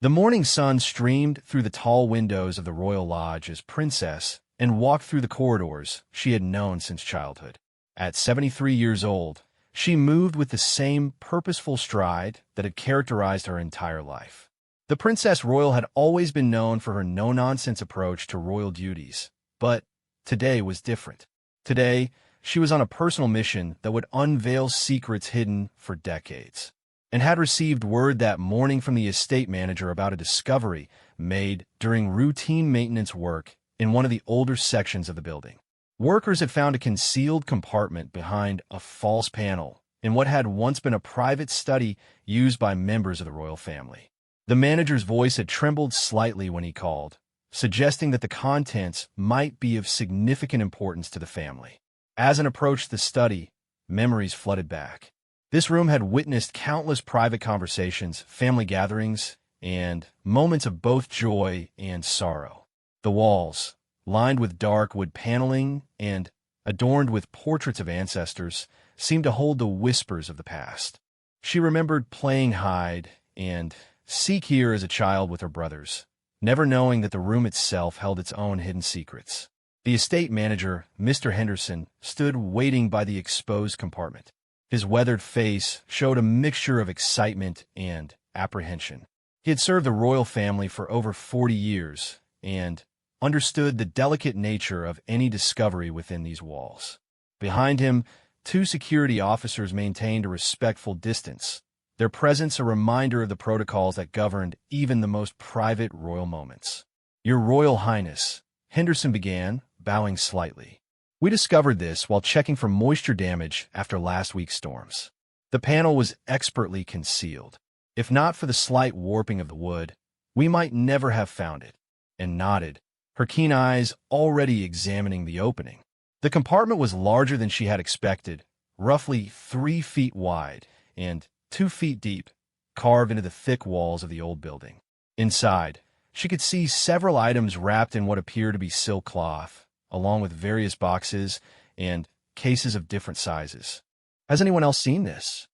The morning sun streamed through the tall windows of the royal lodge as Princess and walked through the corridors she had known since childhood. At 73 years old, she moved with the same purposeful stride that had characterized her entire life. The Princess Royal had always been known for her no-nonsense approach to royal duties, but today was different. Today, she was on a personal mission that would unveil secrets hidden for decades, and had received word that morning from the estate manager about a discovery made during routine maintenance work in one of the older sections of the building. Workers had found a concealed compartment behind a false panel in what had once been a private study used by members of the royal family. The manager's voice had trembled slightly when he called, suggesting that the contents might be of significant importance to the family. As Anne approached the study, memories flooded back. This room had witnessed countless private conversations, family gatherings, and moments of both joy and sorrow. The walls, lined with dark wood paneling and adorned with portraits of ancestors, seemed to hold the whispers of the past. She remembered playing hide and seek here as a child with her brothers, never knowing that the room itself held its own hidden secrets. The estate manager, Mr. Henderson, stood waiting by the exposed compartment. His weathered face showed a mixture of excitement and apprehension. He had served the royal family for over 40 years and understood the delicate nature of any discovery within these walls. Behind him, two security officers maintained a respectful distance, their presence a reminder of the protocols that governed even the most private royal moments. "Your Royal Highness," Henderson began, bowing slightly. "We discovered this while checking for moisture damage after last week's storms. The panel was expertly concealed. If not for the slight warping of the wood, we might never have found it," and nodded, her keen eyes already examining the opening. The compartment was larger than she had expected, roughly 3 feet wide and 2 feet deep, carved into the thick walls of the old building. Inside, she could see several items wrapped in what appeared to be silk cloth, along with various boxes and cases of different sizes. "Has anyone else seen this?"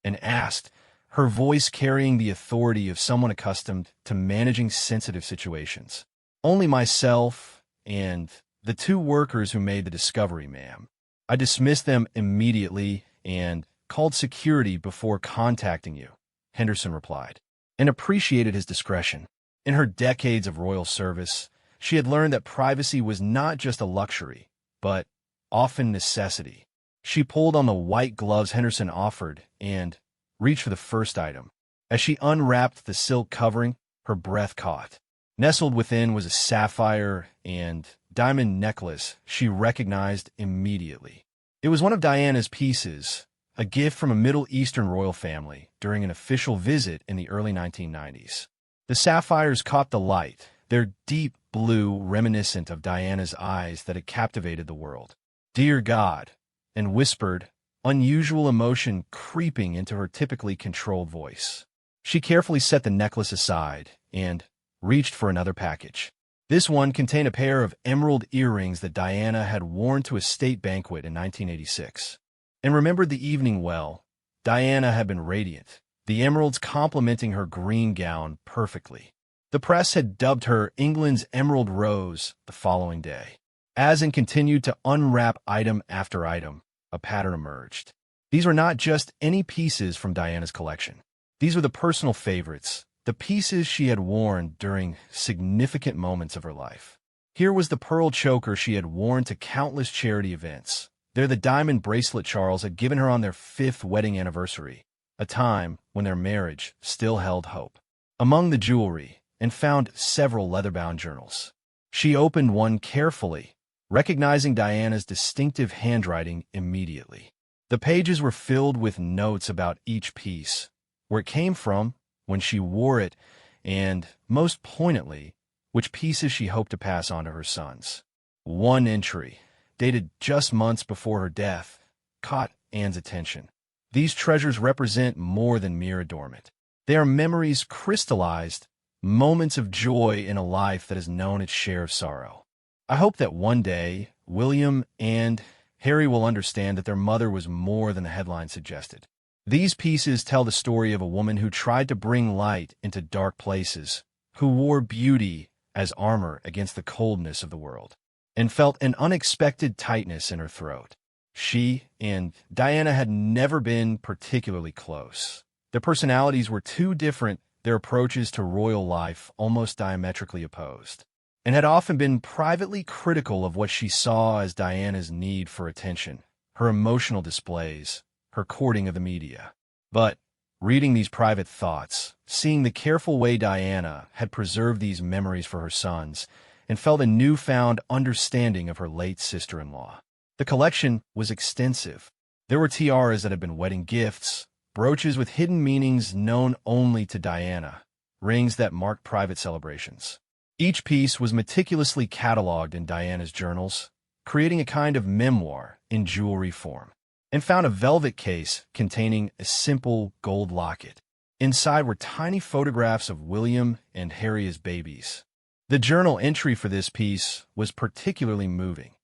and asked, her voice carrying the authority of someone accustomed to managing sensitive situations. "Only myself and the 2 workers who made the discovery, ma'am. I dismissed them immediately and called security before contacting you," Henderson replied, and appreciated his discretion. In her decades of royal service, she had learned that privacy was not just a luxury, but often necessity. She pulled on the white gloves Henderson offered and reached for the first item. As she unwrapped the silk covering, her breath caught. Nestled within was a sapphire and diamond necklace she recognized immediately. It was one of Diana's pieces, a gift from a Middle Eastern royal family during an official visit in the early 1990s. The sapphires caught the light, their deep blue reminiscent of Diana's eyes that had captivated the world. "Dear God," and whispered, unusual emotion creeping into her typically controlled voice. She carefully set the necklace aside and reached for another package. This one contained a pair of emerald earrings that Diana had worn to a state banquet in 1986. And remembered the evening well. Diana had been radiant, the emeralds complementing her green gown perfectly. The press had dubbed her England's Emerald Rose the following day. As Anne continued to unwrap item after item, a pattern emerged. These were not just any pieces from Diana's collection. These were the personal favorites, the pieces she had worn during significant moments of her life. Here was the pearl choker she had worn to countless charity events. There the diamond bracelet Charles had given her on their 5th wedding anniversary, a time when their marriage still held hope. Among the jewelry, Anne found several leather-bound journals. She opened one carefully, recognizing Diana's distinctive handwriting immediately. The pages were filled with notes about each piece, where it came from, when she wore it, and, most poignantly, which pieces she hoped to pass on to her sons. One entry, dated just months before her death, caught Anne's attention. These treasures represent more than mere adornment. They are memories crystallized, moments of joy in a life that has known its share of sorrow. I hope that one day, William and Harry will understand that their mother was more than the headline suggested. These pieces tell the story of a woman who tried to bring light into dark places, who wore beauty as armor against the coldness of the world, and felt an unexpected tightness in her throat. She and Diana had never been particularly close. Their personalities were too different, their approaches to royal life almost diametrically opposed, and had often been privately critical of what she saw as Diana's need for attention, her emotional displays, her courting of the media. But reading these private thoughts, seeing the careful way Diana had preserved these memories for her sons, and felt a newfound understanding of her late sister-in-law. The collection was extensive. There were tiaras that had been wedding gifts, brooches with hidden meanings known only to Diana, rings that marked private celebrations. Each piece was meticulously cataloged in Diana's journals, creating a kind of memoir in jewelry form, and found a velvet case containing a simple gold locket. Inside were tiny photographs of William and Harry as babies. The journal entry for this piece was particularly moving.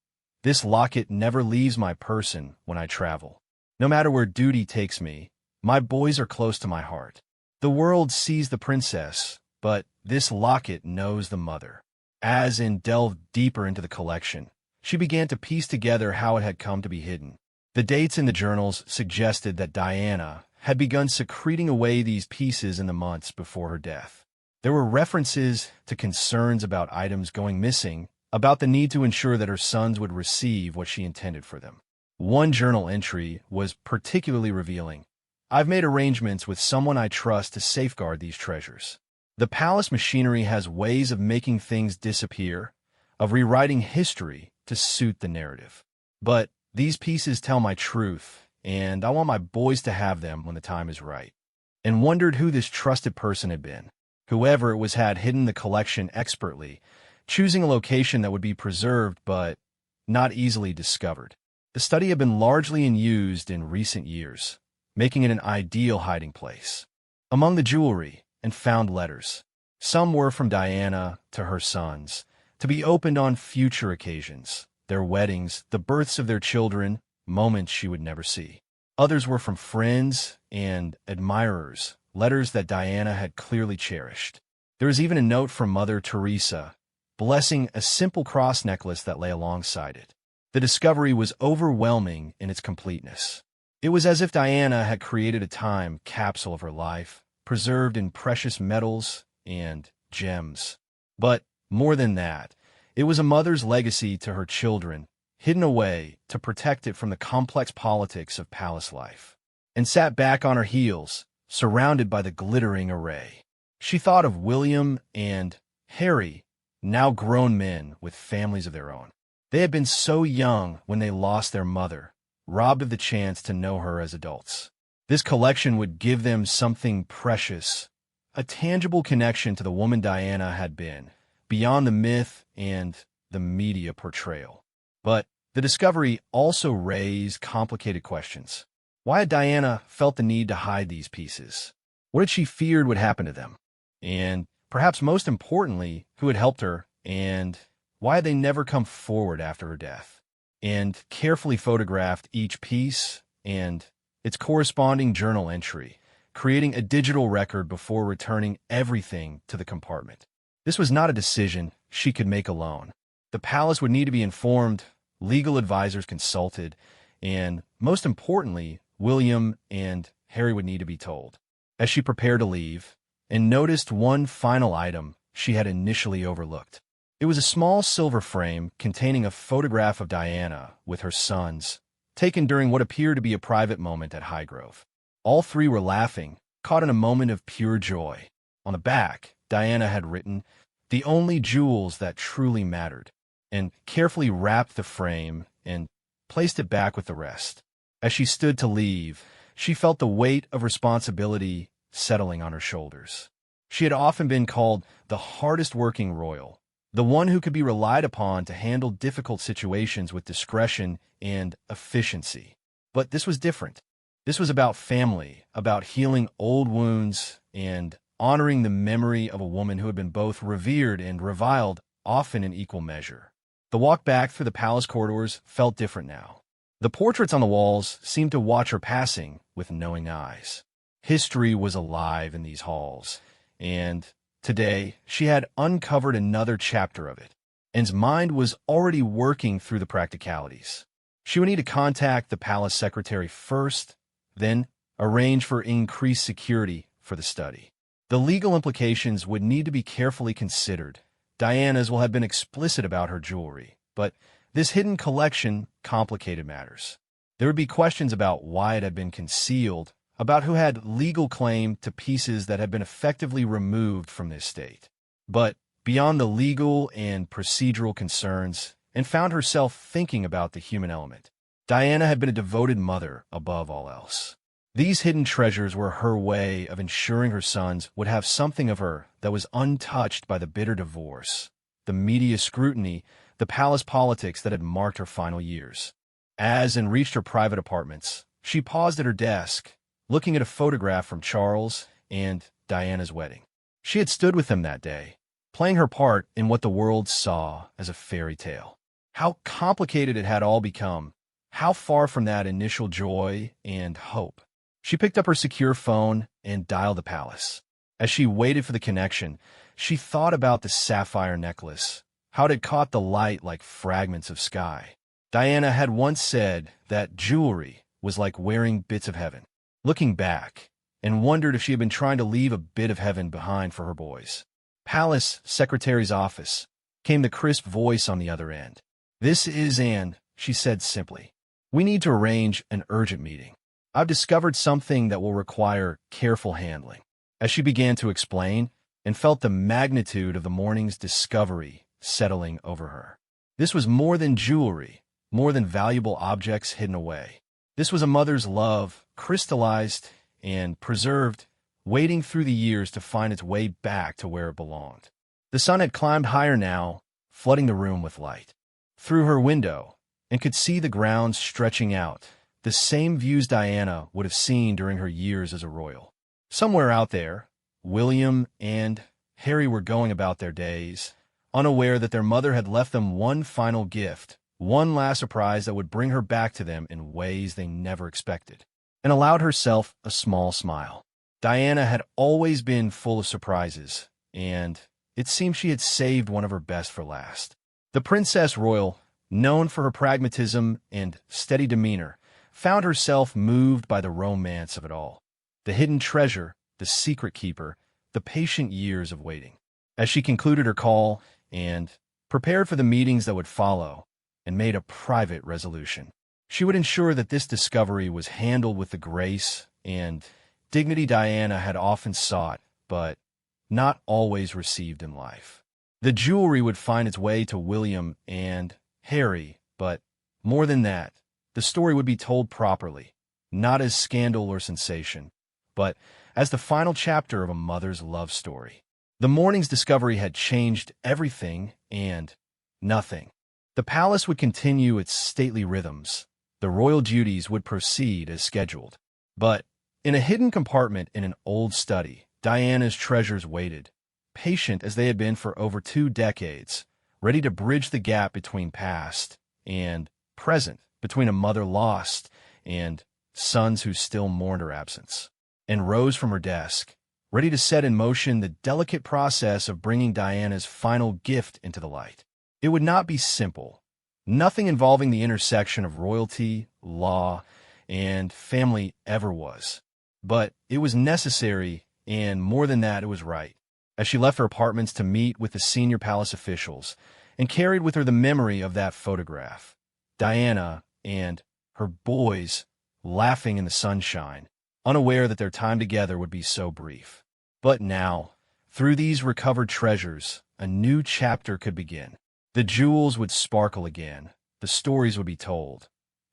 "This locket never leaves my person when I travel. No matter where duty takes me, my boys are close to my heart. The world sees the princess, but this locket knows the mother." As Anne delved deeper into the collection, she began to piece together how it had come to be hidden. The dates in the journals suggested that Diana had begun secreting away these pieces in the months before her death. There were references to concerns about items going missing, about the need to ensure that her sons would receive what she intended for them. One journal entry was particularly revealing. "I've made arrangements with someone I trust to safeguard these treasures. The palace machinery has ways of making things disappear, of rewriting history to suit the narrative. But these pieces tell my truth, and I want my boys to have them when the time is right." And wondered who this trusted person had been. Whoever it was had hidden the collection expertly, choosing a location that would be preserved but not easily discovered. The study had been largely used in recent years, making it an ideal hiding place. Among the jewelry and found letters, some were from Diana to her sons, to be opened on future occasions, their weddings, the births of their children, moments she would never see. Others were from friends and admirers, letters that Diana had clearly cherished. There was even a note from Mother Teresa, blessing a simple cross necklace that lay alongside it. The discovery was overwhelming in its completeness. It was as if Diana had created a time capsule of her life, preserved in precious metals and gems. But more than that, it was a mother's legacy to her children, hidden away to protect it from the complex politics of palace life. And sat back on her heels, surrounded by the glittering array. She thought of William and Harry, now grown men with families of their own. They had been so young when they lost their mother, robbed of the chance to know her as adults. This collection would give them something precious, a tangible connection to the woman Diana had been, beyond the myth and the media portrayal. But the discovery also raised complicated questions. Why had Diana felt the need to hide these pieces? What had she feared would happen to them? And perhaps most importantly, who had helped her, and why had they never come forward after her death? And carefully photographed each piece and its corresponding journal entry, creating a digital record before returning everything to the compartment. This was not a decision she could make alone. The palace would need to be informed, legal advisors consulted, and, most importantly, William and Harry would need to be told. As she prepared to leave, and noticed one final item she had initially overlooked. It was a small silver frame containing a photograph of Diana with her sons, taken during what appeared to be a private moment at Highgrove. All three were laughing, caught in a moment of pure joy. On the back, Diana had written, "The only jewels that truly mattered," and carefully wrapped the frame and placed it back with the rest. As she stood to leave, she felt the weight of responsibility settling on her shoulders. She had often been called the hardest-working royal, the one who could be relied upon to handle difficult situations with discretion and efficiency. But this was different. This was about family, about healing old wounds, and honoring the memory of a woman who had been both revered and reviled, often in equal measure. The walk back through the palace corridors felt different now. The portraits on the walls seemed to watch her passing with knowing eyes. History was alive in these halls, and today she had uncovered another chapter of it. Anne's mind was already working through the practicalities. She would need to contact the palace secretary first, then arrange for increased security for the study. The legal implications would need to be carefully considered. Diana's will have been explicit about her jewelry, but this hidden collection complicated matters. There would be questions about why it had been concealed, about who had legal claim to pieces that had been effectively removed from the estate. But beyond the legal and procedural concerns, and found herself thinking about the human element. Diana had been a devoted mother above all else. These hidden treasures were her way of ensuring her sons would have something of her that was untouched by the bitter divorce, the media scrutiny, the palace politics that had marked her final years. As Anne reached her private apartments, she paused at her desk, looking at a photograph from Charles and Diana's wedding. She had stood with them that day, playing her part in what the world saw as a fairy tale. How complicated it had all become, how far from that initial joy and hope. She picked up her secure phone and dialed the palace. As she waited for the connection, she thought about the sapphire necklace, how it had caught the light like fragments of sky. Diana had once said that jewelry was like wearing bits of heaven. Looking back, and wondered if she had been trying to leave a bit of heaven behind for her boys. Palace Secretary's office came the crisp voice on the other end. "This is Anne," she said simply. "We need to arrange an urgent meeting. I've discovered something that will require careful handling." As she began to explain, and felt the magnitude of the morning's discovery settling over her. This was more than jewelry, more than valuable objects hidden away. This was a mother's love, crystallized and preserved, waiting through the years to find its way back to where it belonged. The sun had climbed higher now, flooding the room with light. Through her window, and could see the grounds stretching out, the same views Diana would have seen during her years as a royal. Somewhere out there, William and Harry were going about their days, unaware that their mother had left them one final gift, one last surprise that would bring her back to them in ways they never expected, and allowed herself a small smile. Diana had always been full of surprises, and it seemed she had saved one of her best for last. The Princess Royal, known for her pragmatism and steady demeanor, found herself moved by the romance of it all. The hidden treasure, the secret keeper, the patient years of waiting. As she concluded her call and prepared for the meetings that would follow, and made a private resolution, she would ensure that this discovery was handled with the grace and dignity Diana had often sought, but not always received in life. The jewelry would find its way to William and Harry, but more than that, the story would be told properly, not as scandal or sensation, but as the final chapter of a mother's love story. The morning's discovery had changed everything and nothing. The palace would continue its stately rhythms. The royal duties would proceed as scheduled. But in a hidden compartment in an old study, Diana's treasures waited, patient as they had been for over 2 decades, ready to bridge the gap between past and present, between a mother lost and sons who still mourned her absence. And rose from her desk, ready to set in motion the delicate process of bringing Diana's final gift into the light. It would not be simple. Nothing involving the intersection of royalty, law, and family ever was. But it was necessary, and more than that, it was right. As she left her apartments to meet with the senior palace officials, and carried with her the memory of that photograph, Diana and her boys laughing in the sunshine, unaware that their time together would be so brief. But now, through these recovered treasures, a new chapter could begin. The jewels would sparkle again, the stories would be told,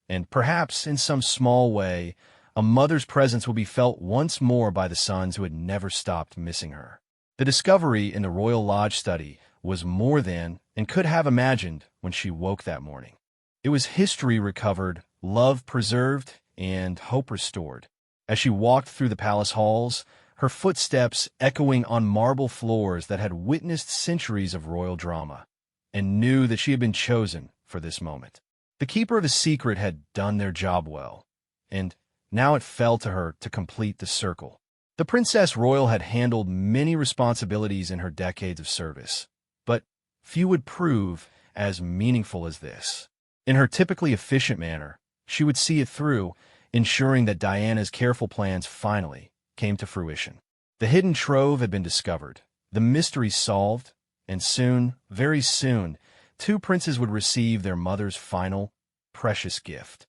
and perhaps in some small way, a mother's presence would be felt once more by the sons who had never stopped missing her. The discovery in the Royal Lodge study was more than and could have imagined when she woke that morning. It was history recovered, love preserved, and hope restored. As she walked through the palace halls, her footsteps echoing on marble floors that had witnessed centuries of royal drama, and knew that she had been chosen for this moment. The keeper of a secret had done their job well, and now it fell to her to complete the circle. The Princess Royal had handled many responsibilities in her decades of service, but few would prove as meaningful as this. In her typically efficient manner, she would see it through, ensuring that Diana's careful plans finally came to fruition. The hidden trove had been discovered, the mystery solved, and soon, very soon, two princes would receive their mother's final, precious gift.